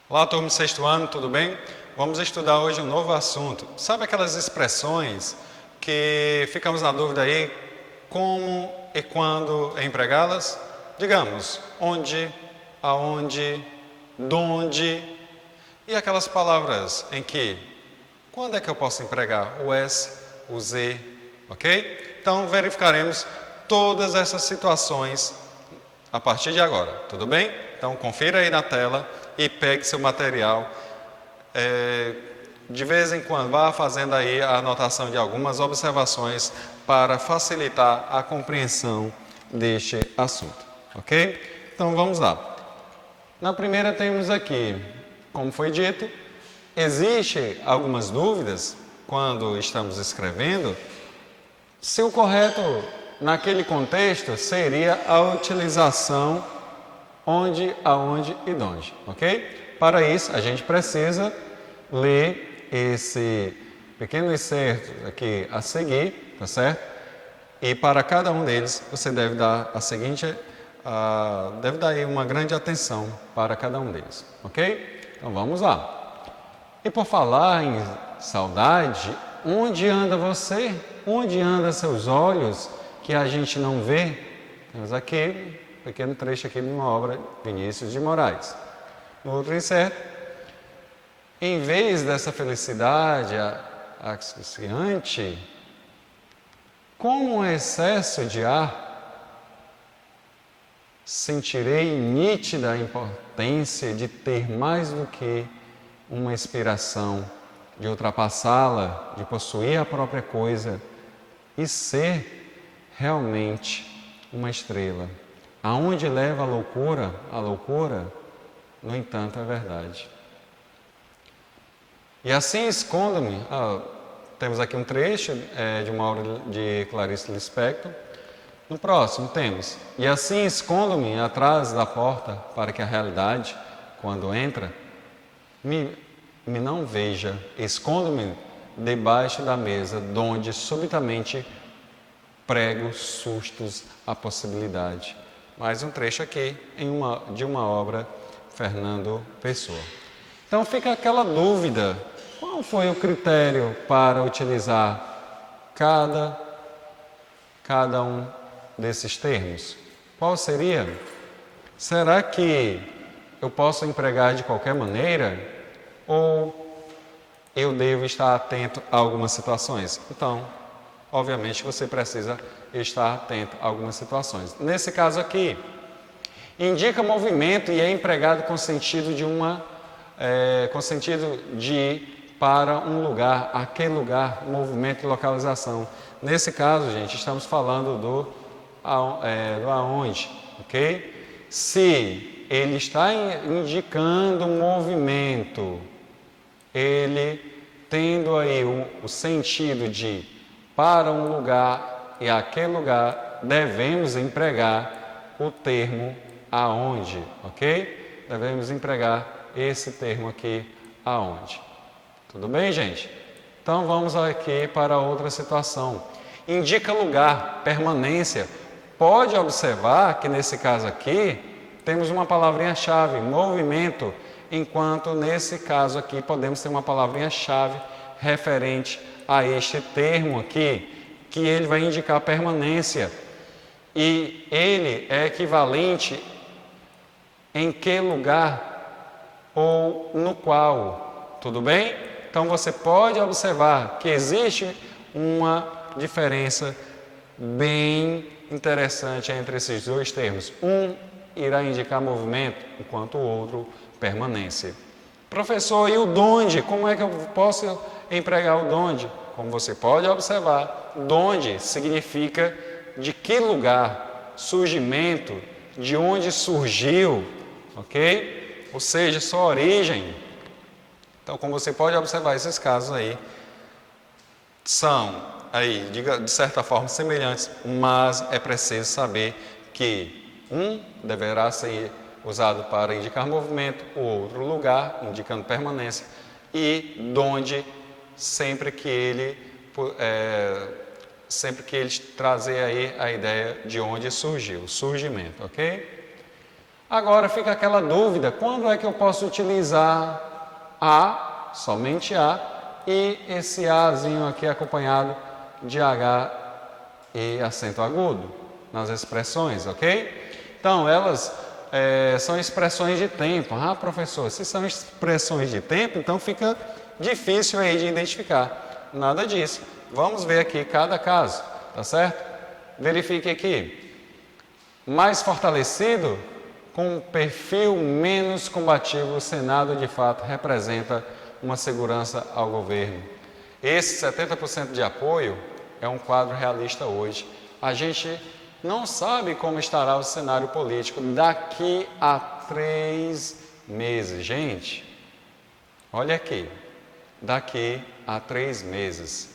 Olá, turma do sexto ano, tudo bem? Vamos estudar hoje um novo assunto. Sabe aquelas expressões que ficamos na dúvida aí, como e quando empregá-las? Digamos, onde, aonde, donde, e aquelas palavras em que, quando é que eu posso empregar o S, o Z, ok? Então, verificaremos todas essas situações a partir de agora, tudo bem? Então, confira aí na tela e pegue seu material. De vez em quando, vá fazendo aí a anotação de algumas observações para facilitar a compreensão deste assunto, ok? Então, vamos lá. Na primeira temos aqui, como foi dito, existe algumas dúvidas quando estamos escrevendo se o correto naquele contexto seria a utilização onde, aonde e donde, ok? Para isso, a gente precisa ler esse pequeno excerto aqui a seguir, tá certo? E para cada um deles, você deve dar deve dar aí uma grande atenção para cada um deles, ok? Então vamos lá. E por falar em saudade, onde anda você? Onde andam seus olhos que a gente não vê? Temos aqui um pequeno trecho aqui de uma obra de Vinícius de Moraes. No outro incerto, em vez dessa felicidade asfixiante, como um excesso de ar, sentirei nítida a impotência de ter mais do que uma inspiração, de ultrapassá-la, de possuir a própria coisa e ser realmente uma estrela. Aonde leva a loucura, no entanto, é verdade. E assim escondo-me. Temos aqui um trecho de uma obra de Clarice Lispector. No próximo temos: e assim escondo-me atrás da porta para que a realidade, quando entra, me não veja. Escondo-me debaixo da mesa, donde subitamente prego sustos à possibilidade. Mais um trecho aqui de uma obra Fernando Pessoa. Então fica aquela dúvida: qual foi o critério para utilizar cada um desses termos? Qual seria? Será que eu posso empregar de qualquer maneira? Ou eu devo estar atento a algumas situações? Então, obviamente, você precisa estar atento a algumas situações. Nesse caso aqui, indica movimento e é empregado com sentido de ir para um lugar, aquele lugar, movimento e localização. Nesse caso, gente, estamos falando do aonde, ok? Se ele está indicando um movimento, ele tendo aí o sentido de para um lugar e aquele lugar, devemos empregar o termo aonde, ok? Devemos empregar esse termo aqui, aonde. Tudo bem, gente? Então vamos aqui para outra situação. Indica lugar, permanência. Pode observar que nesse caso aqui temos uma palavrinha-chave, movimento, enquanto nesse caso aqui podemos ter uma palavrinha-chave referente a este termo aqui, que ele vai indicar permanência. E ele é equivalente em que lugar ou no qual. Tudo bem? Então você pode observar que existe uma diferença bem interessante entre esses dois termos. Um irá indicar movimento, enquanto o outro permanência. Professor, e o donde? Como é que eu posso empregar o donde? Como você pode observar, donde significa de que lugar, surgimento, de onde surgiu, ok? Ou seja, sua origem. Então, como você pode observar, esses casos aí são, aí, de certa forma, semelhantes, mas é preciso saber que um deverá ser usado para indicar movimento, o outro lugar, indicando permanência, e donde, sempre que ele trazer aí a ideia de onde surgiu, surgimento, ok? Agora fica aquela dúvida, quando é que eu posso utilizar A, somente A, e esse Azinho aqui acompanhado de H e acento agudo nas expressões, ok? Então, elas são expressões de tempo. Ah, professor, se são expressões de tempo, então fica difícil aí de identificar. Nada disso. Vamos ver aqui cada caso, tá certo? Verifique aqui. Mais fortalecido, com um perfil menos combativo, o Senado de fato representa uma segurança ao governo. Esse 70% de apoio é um quadro realista hoje. A gente não sabe como estará o cenário político daqui a 3 meses. Gente, olha aqui, daqui a 3 meses.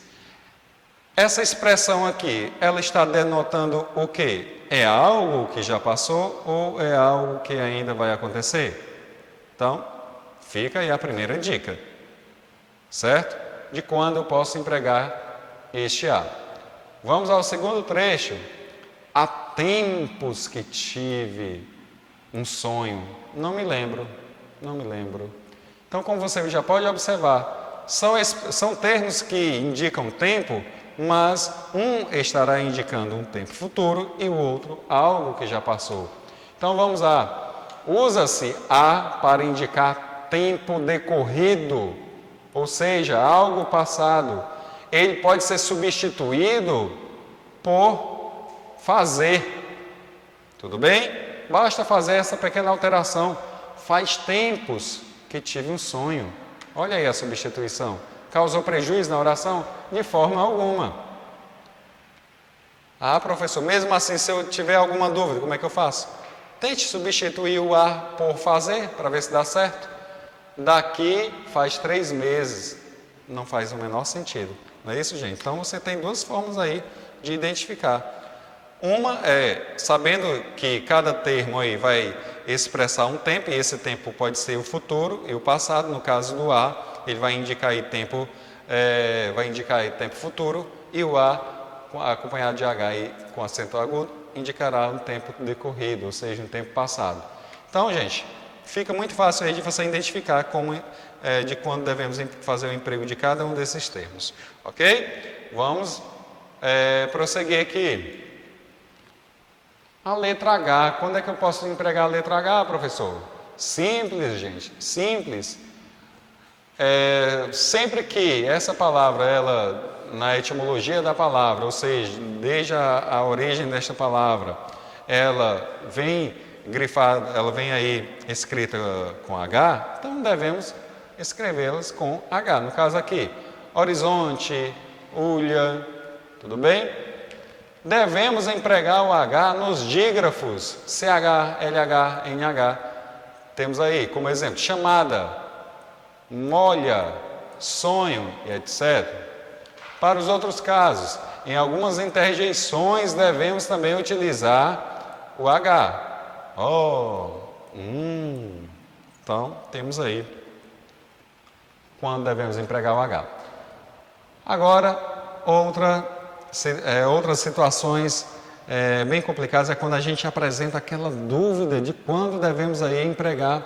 Essa expressão aqui, ela está denotando o quê? É algo que já passou ou é algo que ainda vai acontecer? Então, fica aí a primeira dica, certo? De quando eu posso empregar este A. Vamos ao segundo trecho. Há tempos que tive um sonho. Não me lembro. Então, como você já pode observar, são termos que indicam tempo, mas um estará indicando um tempo futuro e o outro algo que já passou. Então, vamos lá. Usa-se a para indicar tempo decorrido, ou seja, algo passado. Ele pode ser substituído por fazer. Tudo bem? Basta fazer essa pequena alteração. Faz tempos que tive um sonho. Olha aí a substituição. Causou prejuízo na oração? De forma alguma. Ah, professor, mesmo assim, se eu tiver alguma dúvida, como é que eu faço? Tente substituir o a por fazer, para ver se dá certo. Daqui faz 3 meses. Não faz o menor sentido. Não é isso, gente? Então, você tem 2 formas aí de identificar. Uma é, sabendo que cada termo aí vai expressar um tempo, e esse tempo pode ser o futuro e o passado. No caso do A, ele vai indicar aí tempo futuro, e o A, acompanhado de H e com acento agudo, indicará um tempo decorrido, ou seja, um tempo passado. Então, gente, fica muito fácil aí de você identificar de quando devemos fazer o emprego de cada um desses termos. Ok? Vamos prosseguir aqui. A letra H, quando é que eu posso empregar a letra H, professor? Simples, gente, simples. Sempre que essa palavra, ela, na etimologia da palavra, ou seja, desde a origem desta palavra, ela vem grifada, ela vem aí escrita com H, então devemos escrevê-las com H. No caso aqui, horizonte, ulha, tudo bem? Devemos empregar o H nos dígrafos, CH, LH, NH. Temos aí, como exemplo, chamada, molha, sonho e etc. Para os outros casos, em algumas interjeições devemos também utilizar o H. Então, temos aí quando devemos empregar o H. Agora, outras situações bem complicadas é quando a gente apresenta aquela dúvida de quando devemos aí empregar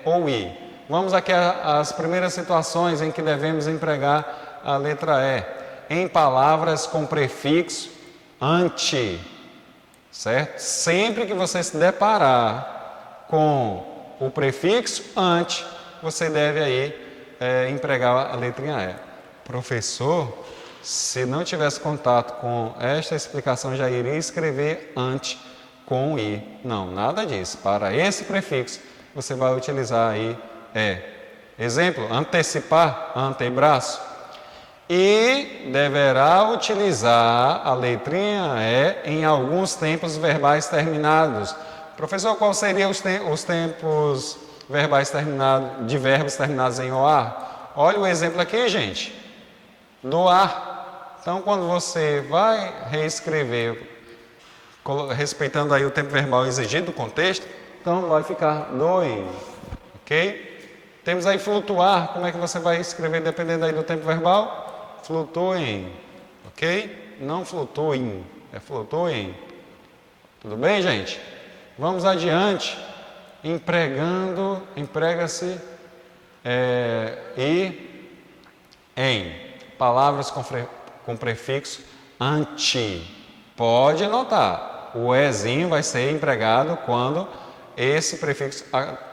ou I. Vamos aqui às primeiras situações em que devemos empregar a letra E. Em palavras com prefixo ante, certo? Sempre que você se deparar com o prefixo ante, você deve aí empregar a letrinha E. Professor, se não tivesse contato com esta explicação, já iria escrever ante com I. Não, nada disso. Para esse prefixo, você vai utilizar aí Exemplo, antecipar, antebraço. E deverá utilizar a letrinha E em alguns tempos verbais terminados. Professor, quais seriam os tempos verbais terminados, de verbos terminados em OAR? Olha o exemplo aqui, gente, do ar. Então, quando você vai reescrever, respeitando aí o tempo verbal exigido do contexto, então vai ficar doing, ok? Temos aí flutuar, como é que você vai escrever dependendo aí do tempo verbal? Flutuem, ok? Não flutuem, é flutuem. Tudo bem, gente? Vamos adiante. Emprega-se em palavras com prefixo anti. Pode notar, o ezinho vai ser empregado quando esse prefixo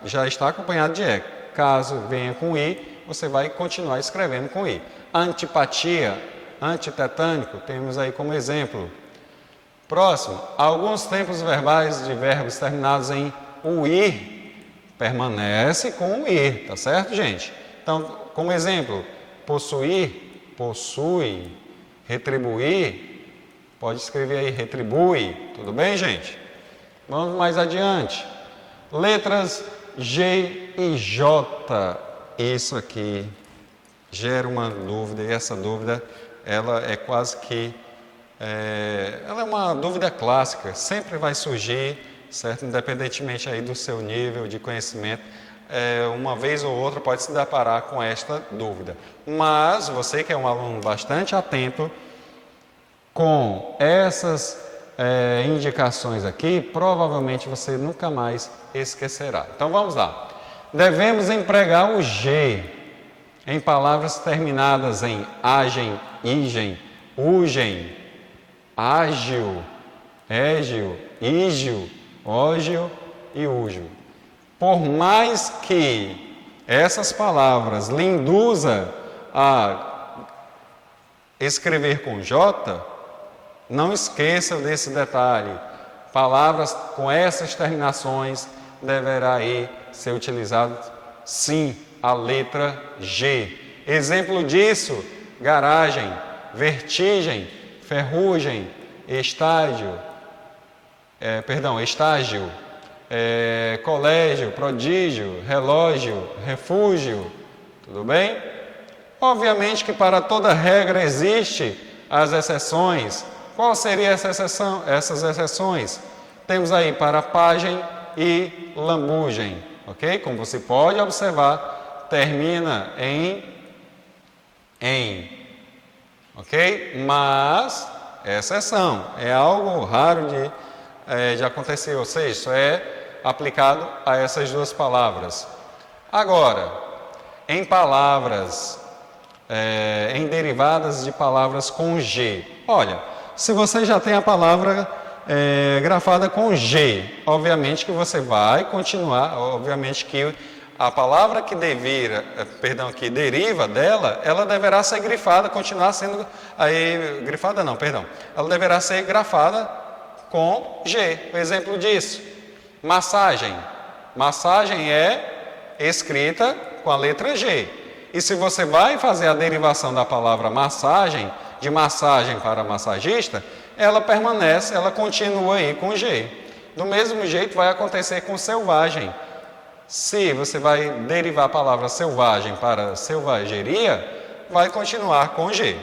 já está acompanhado de e. Caso venha com i, você vai continuar escrevendo com i. Antipatia, antitetânico, temos aí como exemplo. Próximo, alguns tempos verbais de verbos terminados em uir permanece com o ir, tá certo, gente? Então, como exemplo, possuir, possui, retribuir, pode escrever aí retribui, tudo bem, gente? Vamos mais adiante. Letras G e J, isso aqui gera uma dúvida, e essa dúvida, ela é quase que, ela é uma dúvida clássica, sempre vai surgir, certo? Independentemente aí do seu nível de conhecimento, uma vez ou outra pode se deparar com esta dúvida. Mas você que é um aluno bastante atento, com essas indicações aqui, provavelmente você nunca mais esquecerá. Então vamos lá. Devemos empregar o G em palavras terminadas em agem, igem, ugem, ágil, égio, ígio, ógio e úgio. Por mais que essas palavras lhe induza a escrever com J, não esqueça desse detalhe. Palavras com essas terminações deverá aí ser utilizado sim a letra G. Exemplo disso: garagem, vertigem, ferrugem, estágio, colégio, prodígio, relógio, refúgio, tudo bem? Obviamente que para toda regra existe as exceções. Qual seria essas exceções? Temos aí para pagem e lambugem, ok? Como você pode observar, termina em, ok? Mas, exceção, é algo raro de acontecer, ou seja, isso é aplicado a essas duas palavras. Agora, em palavras, em derivadas de palavras com G, olha, se você já tem a palavra grafada com G, obviamente que você vai continuar, obviamente que a palavra que deriva dela, ela deverá ser grifada, continuar sendo, ela deverá ser grafada com G. O exemplo disso, massagem. Massagem é escrita com a letra G. E se você vai fazer a derivação da palavra massagem, de massagem para massagista, ela permanece, ela continua aí com G. Do mesmo jeito vai acontecer com selvagem. Se você vai derivar a palavra selvagem para selvageria, vai continuar com G.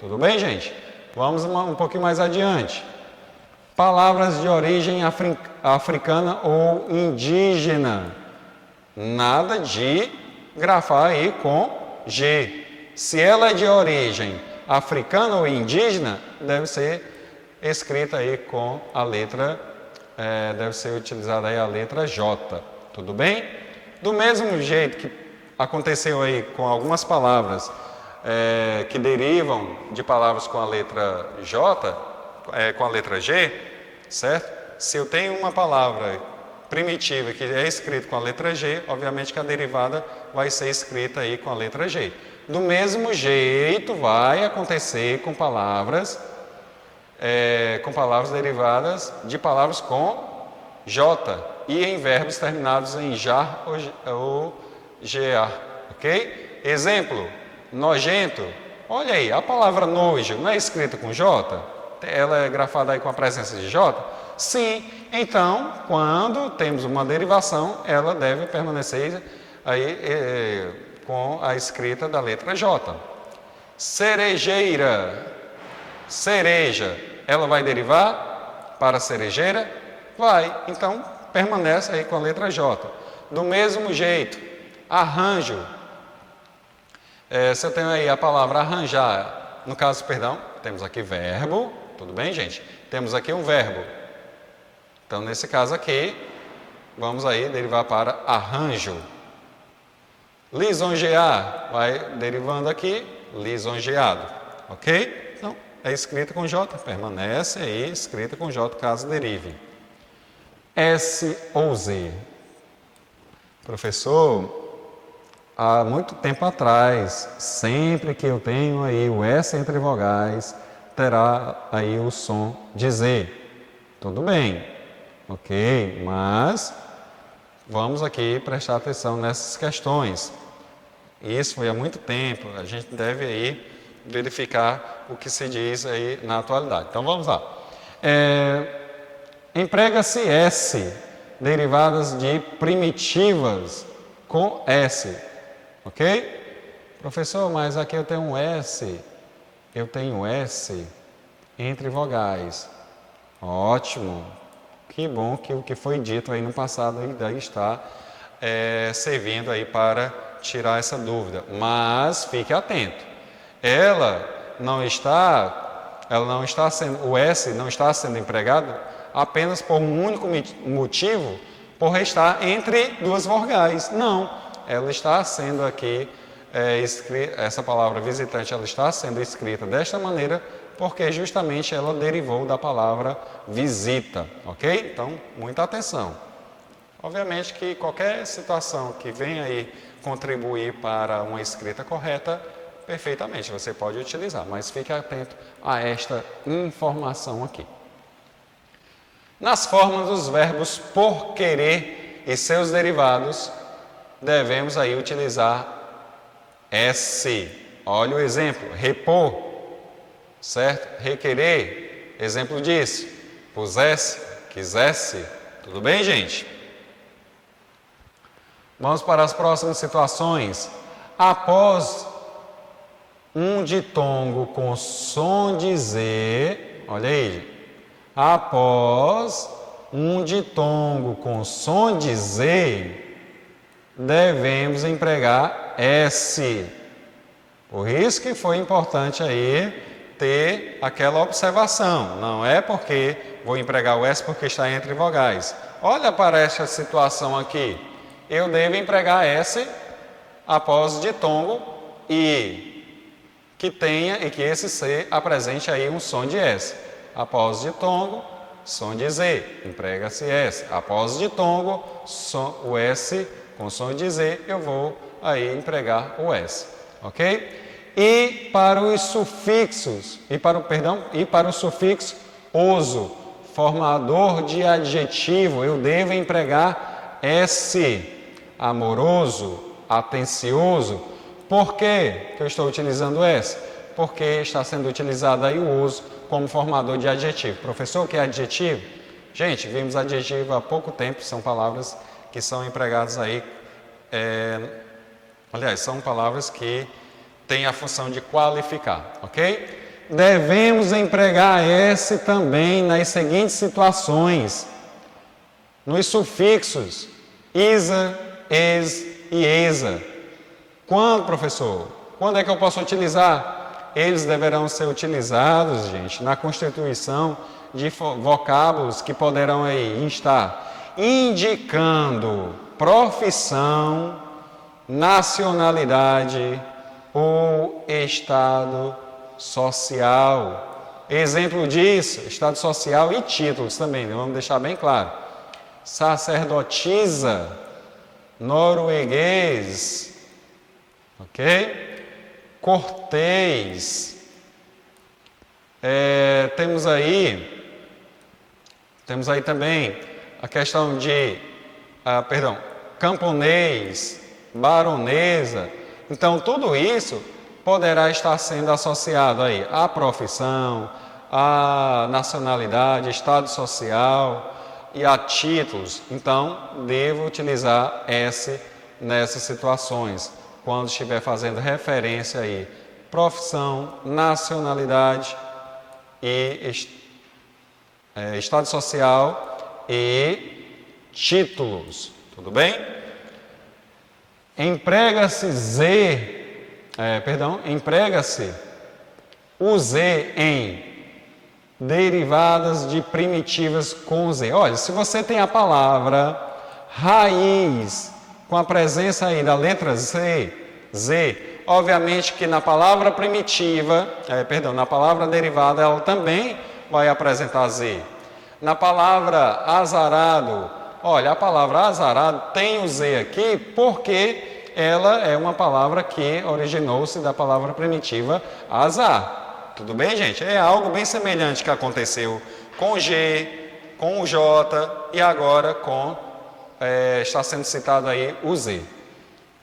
Tudo bem, gente? Vamos um pouquinho mais adiante. Palavras de origem africana ou indígena. Nada de grafar aí com G. Se ela é de origem africana ou indígena, deve ser escrita aí com a letra, deve ser utilizada aí a letra J. Tudo bem? Do mesmo jeito que aconteceu aí com algumas palavras que derivam de palavras com a letra J, com a letra G, certo? Se eu tenho uma palavra primitiva que é escrita com a letra G, obviamente que a derivada vai ser escrita aí com a letra G. Do mesmo jeito vai acontecer com palavras derivadas de palavras com J e em verbos terminados em jar ou gar, ok? Exemplo, nojento. Olha aí, a palavra nojo não é escrita com J? Ela é grafada aí com a presença de J? Sim, então, quando temos uma derivação, ela deve permanecer aí com a escrita da letra J. Cerejeira, cereja, ela vai derivar para cerejeira? Vai, então permanece aí com a letra J. Do mesmo jeito, arranjo, se eu tenho aí a palavra arranjar, no caso, temos aqui verbo, tudo bem, gente? Temos aqui um verbo, Então, nesse caso aqui, vamos aí derivar para arranjo. Lisonjear, vai derivando aqui, lisonjeado, ok? Então, é escrita com J, permanece aí escrita com J caso derive. S ou Z. Professor, há muito tempo atrás, sempre que eu tenho aí o S entre vogais, terá aí o som de Z. Tudo bem, ok, mas vamos aqui prestar atenção nessas questões. Isso foi há muito tempo, a gente deve aí verificar o que se diz aí na atualidade. Então vamos lá. Emprega-se S, derivadas de primitivas com S, ok? Professor, mas aqui eu tenho um S entre vogais. Ótimo, que bom que o que foi dito aí no passado ainda está servindo aí para tirar essa dúvida, mas fique atento, o S não está sendo empregado apenas por um único motivo, por estar entre duas vogais, não, ela está sendo aqui, essa palavra visitante, ela está sendo escrita desta maneira, porque justamente ela derivou da palavra visita, ok? Então, muita atenção. Obviamente que qualquer situação que venha aí contribuir para uma escrita correta, perfeitamente, você pode utilizar, mas fique atento a esta informação aqui. Nas formas dos verbos por querer e seus derivados, devemos aí utilizar S. Olha o exemplo, repor, certo? Requerer, exemplo disso, pusesse, quisesse, tudo bem, gente? Vamos para as próximas situações. Após um ditongo com som de Z, olha aí, após um ditongo com som de Z, devemos empregar S. Por isso que foi importante aí ter aquela observação. Não é porque vou empregar o S porque está entre vogais. Olha para esta situação aqui. Eu devo empregar S após o ditongo I, que tenha e que esse C apresente aí um som de S. Após o ditongo, som de Z, emprega-se S. Após o ditongo, o S com som de Z, eu vou aí empregar o S, ok? E para os sufixos, e para o sufixo oso, formador de adjetivo, eu devo empregar S. Amoroso, atencioso. Por que eu estou utilizando S? Porque está sendo utilizado aí o uso como formador de adjetivo. Professor, o que é adjetivo? Gente, vimos adjetivo há pouco tempo, são palavras que são empregadas aí, são palavras que têm a função de qualificar, ok? Devemos empregar S também nas seguintes situações. Nos sufixos, isa, ex e exa. Quando, professor? Quando é que eu posso utilizar? Eles deverão ser utilizados, gente, na constituição de vocábulos que poderão aí estar indicando profissão, nacionalidade ou estado social. Exemplo disso, estado social e títulos também, vamos deixar bem claro. Sacerdotisa, norueguês, ok? Cortês. Temos aí também a questão de, camponês, baronesa. Então, tudo isso poderá estar sendo associado aí à profissão, à nacionalidade, estado social e a títulos. Então, devo utilizar S nessas situações, quando estiver fazendo referência aí, profissão, nacionalidade e estado social e títulos. Tudo bem? Emprega-se o Z em derivadas de primitivas com Z. Olha, se você tem a palavra raiz com a presença aí da letra Z, obviamente que na palavra primitiva, na palavra derivada, ela também vai apresentar Z. Na palavra azarado, olha, a palavra azarado tem o Z aqui porque ela é uma palavra que originou-se da palavra primitiva azar. Tudo bem, gente? É algo bem semelhante que aconteceu com o G, com o J e agora está sendo citado aí o Z.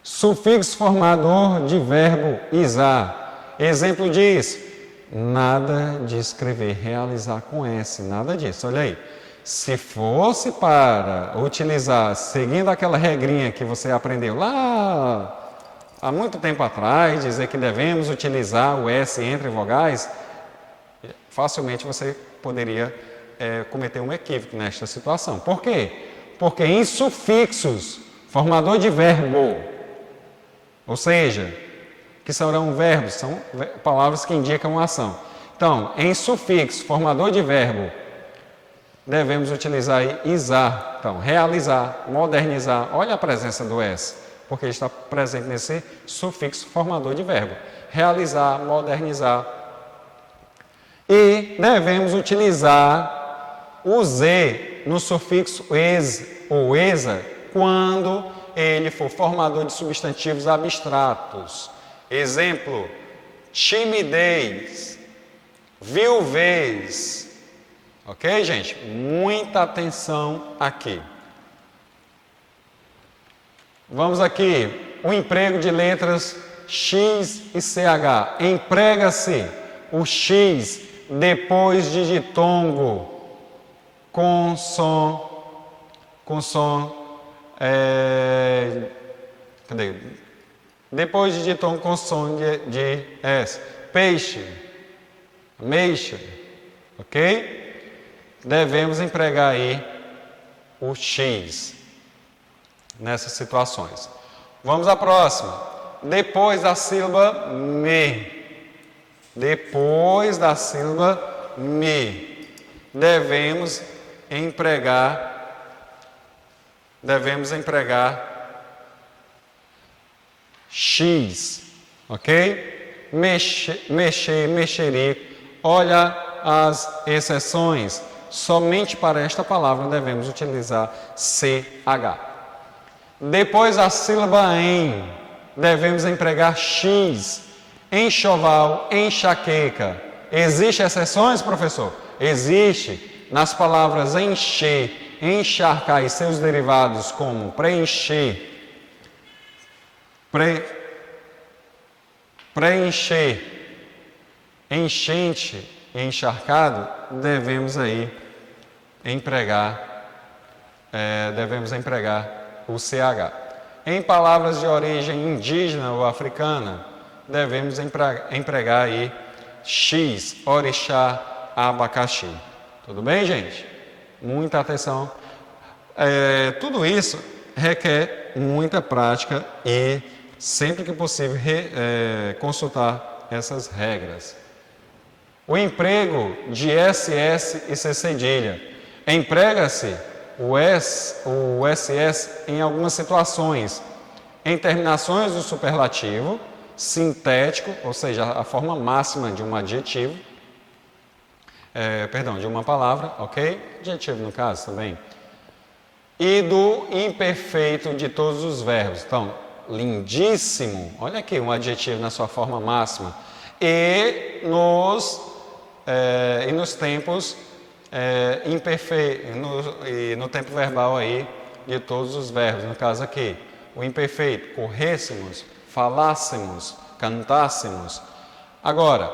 Sufixo formador de verbo izar. Exemplo disso. Nada de escrever realizar com S, nada disso. Olha aí. Se fosse para utilizar, seguindo aquela regrinha que você aprendeu lá há muito tempo atrás, dizer que devemos utilizar o S entre vogais, facilmente você poderia cometer um equívoco nesta situação. Por quê? Porque em sufixos, formador de verbo, ou seja, que serão verbos, são palavras que indicam ação. Então, em sufixo, formador de verbo, devemos utilizar aí izar. Então, realizar, modernizar. Olha a presença do S, porque ele está presente nesse sufixo formador de verbo. Realizar, modernizar. E devemos utilizar o Z no sufixo es ou esa quando ele for formador de substantivos abstratos. Exemplo, timidez, viuvez. Ok, gente? Muita atenção aqui. Vamos aqui. O emprego de letras X e CH. Emprega-se o X depois de ditongo com som. Cadê? Depois de ditongo com som de S. Peixe, ameixa, ok? Devemos empregar aí o X nessas situações. Vamos à próxima. Depois da sílaba me. Depois da sílaba me. Devemos empregar X, ok? Mexer, mexerico. Olha as exceções. Somente para esta palavra devemos utilizar CH. Depois da sílaba em, devemos empregar X. Enxoval, enxaqueca. Existem exceções, professor? Existe. Nas palavras encher, encharcar e seus derivados como preencher, preencher, enchente e encharcado, devemos aí empregar o CH. Em palavras de origem indígena ou africana, devemos empregar aí X, orixá, abacaxi. Tudo bem, gente? Muita atenção. Tudo isso requer muita prática e, sempre que possível, consultar essas regras. O emprego de SS e C cedilha. Emprega-se o SS em algumas situações. Em terminações do superlativo, sintético, ou seja, a forma máxima de um adjetivo, de uma palavra, ok? Adjetivo no caso também. E do imperfeito de todos os verbos. Então, lindíssimo, olha aqui um adjetivo na sua forma máxima. E nos tempos imperfeitos, no tempo verbal aí de todos os verbos. No caso aqui, o imperfeito, corrêssemos, falássemos, cantássemos. Agora,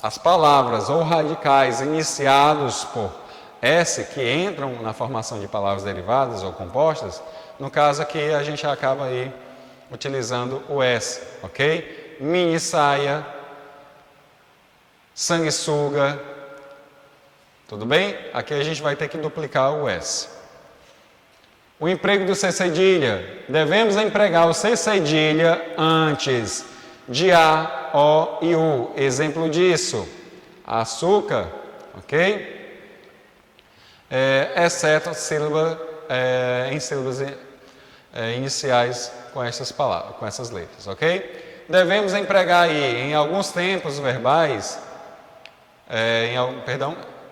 as palavras ou radicais iniciados por S, que entram na formação de palavras derivadas ou compostas, no caso aqui a gente acaba aí utilizando o S, ok? Mini saia, sanguessuga, tudo bem? Aqui a gente vai ter que duplicar o S. O emprego do C cedilha, devemos empregar o C cedilha antes de A, O e U. Exemplo disso, açúcar, ok? Exceto sílaba, em sílabas iniciais com essas palavras, com essas letras, ok? Devemos empregar aí em alguns tempos verbais,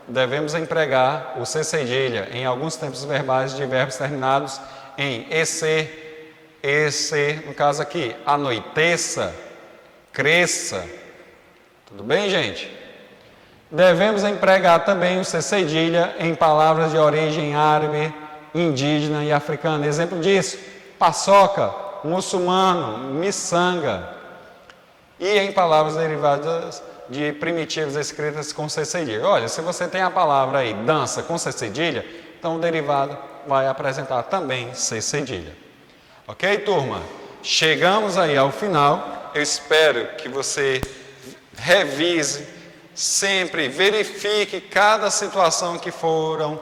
devemos empregar o C cedilha em alguns tempos verbais de verbos terminados em EC, no caso aqui, anoiteça, cresça. Tudo bem, gente? Devemos empregar também o C cedilha em palavras de origem árabe, indígena e africana. Exemplo disso, paçoca, muçulmano, miçanga. E em palavras derivadas de primitivos escritas com C cedilha. Olha, se você tem a palavra aí, dança, com C cedilha, então o derivado vai apresentar também C cedilha. Ok, turma? Chegamos aí ao final. Eu espero que você revise, sempre verifique cada situação que foram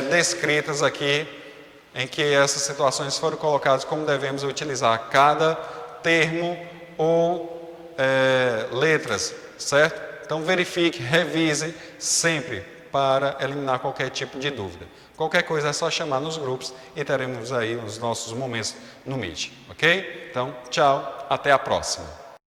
descritas aqui, em que essas situações foram colocadas, como devemos utilizar cada termo ou letras, certo? Então verifique, revise sempre para eliminar qualquer tipo de dúvida. Qualquer coisa é só chamar nos grupos e teremos aí os nossos momentos no Meet, ok? Então, tchau, até a próxima.